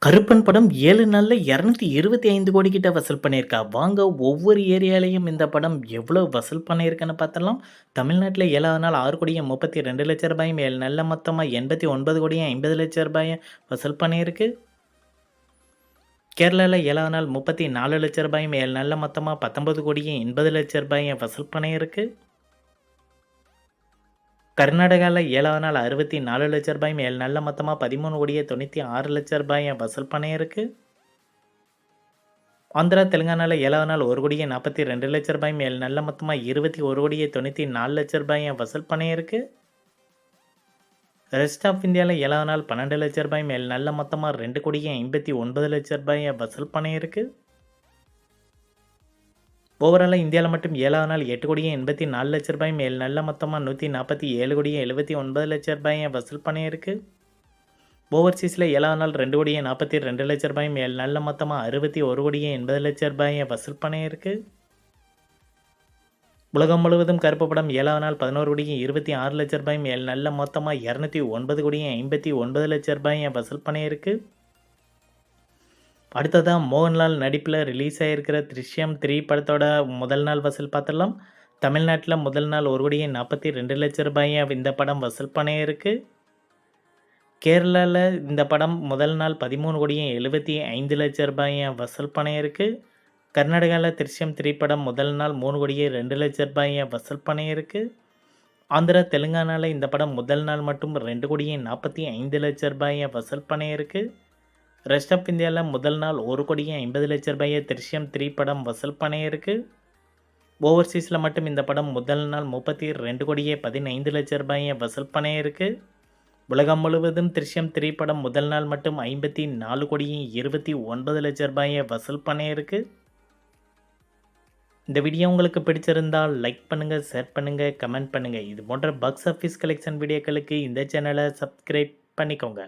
கருப்பன் படம் 7 நாள்ல 225 கோடி கிட்ட வசூல் பண்ணியிருக்கா. வாங்க ஒவ்வொரு ஏரியாலயும் இந்த படம் எவ்வளோ வசூல் பண்ணியிருக்குன்னு பார்த்தரலாம். தமிழ்நாட்டுல 7வது நாள் ரூ. 6,32,00,000 7 நாள்ல மொத்தமா ரூ. 89,50,00,000 வசூல் பண்ணியிருக்கு. கேரளால 7வது நாள் ரூ. 34,00,000 7 நாள்ல மொத்தமா ரூ. 19,80,00,000 வசூல் பண்ணியிருக்கு. கர்நாடகால 7வது நாள் ரூ. 64,00,000 7 நாள்ல மொத்தமா ரூ. 13,96,00,000 வசூல் பண்ணியிருக்கு. ஆந்திரா, தெலுங்கானால 7வது நாள் ரூ. 1,42,00,000 7 நாள்ல மொத்தமா ரூ. 21,94,00,000 வசூல் பண்ணியிருக்கு. ரெஸ்ட் ஆஃப் இந்தியால 7வது நாள் ரூ. 12,00,000 7 நாள்ல மொத்தமா ரூ. 2,59,00,000 வசூல் பண்ணியிருக்கு. ஓவராலா இந்தியால மட்டும் 7வது நாள் ரூ. 8,84,00,000 7 நாள்ல மொத்தமா ரூ. 147,79,00,000 வசூல் பண்ணியிருக்கு. ஓவர்சீஸ்ல 7வது நாள் ரூ. 2,42,00,000 7 நாள்ல மொத்தமா ரூ. 61,80,00,000 வசூல் பண்ணியிருக்கு. உலகம் முழுவதும் கருப்பு படம் 7வது நாள் ரூ. 11,26,00,000 7 நாள்ல மொத்தமா ரூ. 209,59,00,000 வசூல் பண்ணியிருக்கு. அடுத்ததா மோகன்லால் நடிப்பில் ரிலீஸ் ஆகியிருக்கிற திருஷ்யம் 3 படத்தோட முதல் நாள் வசூல் பார்த்துடலாம். தமிழ்நாட்டில் முதல் நாள் ரூ. 1,42,00,000 இந்த படம் வசூல் பண்ணியிருக்கு. கேரளாவில் இந்த படம் முதல் நாள் ரூ. 13,75,00,000 வசூல் பண்ணியிருக்கு. கர்நாடகாவில் திருஷ்யம் 3 படம் முதல் நாள் ரூ. 3,02,00,000 வசூல் பண்ணியிருக்கு. ஆந்திரா, தெலுங்கானாவில் இந்த படம் முதல் நாள் மட்டும் ரூ. 2,45,00,000 வசூல் பண்ணியிருக்கு. ரெஸ்ட் ஆஃப் இந்தியாவில் முதல் நாள் ரூ. 1,50,00,000 திருஷ்யம் 3 படம் வசூல் பண்ணியிருக்கு. ஓவர்சீஸில் மட்டும் இந்த படம் முதல் நாள் ரூ. 32,15,00,000 வசூல் பண்ணியிருக்கு. உலகம் முழுவதும் திருஷ்யம் 3 படம் முதல் நாள் மட்டும் ரூ. 54,29,00,000 வசூல் பண்ணியிருக்கு. இந்த வீடியோ உங்களுக்கு பிடிச்சிருந்தால் லைக் பண்ணுங்கள், ஷேர் பண்ணுங்கள், கமெண்ட் பண்ணுங்கள். இது போன்ற பாக்ஸ் ஆஃபீஸ் கலெக்ஷன் வீடியோக்களுக்கு இந்த சேனலை சப்ஸ்கிரைப் பண்ணிக்கோங்க.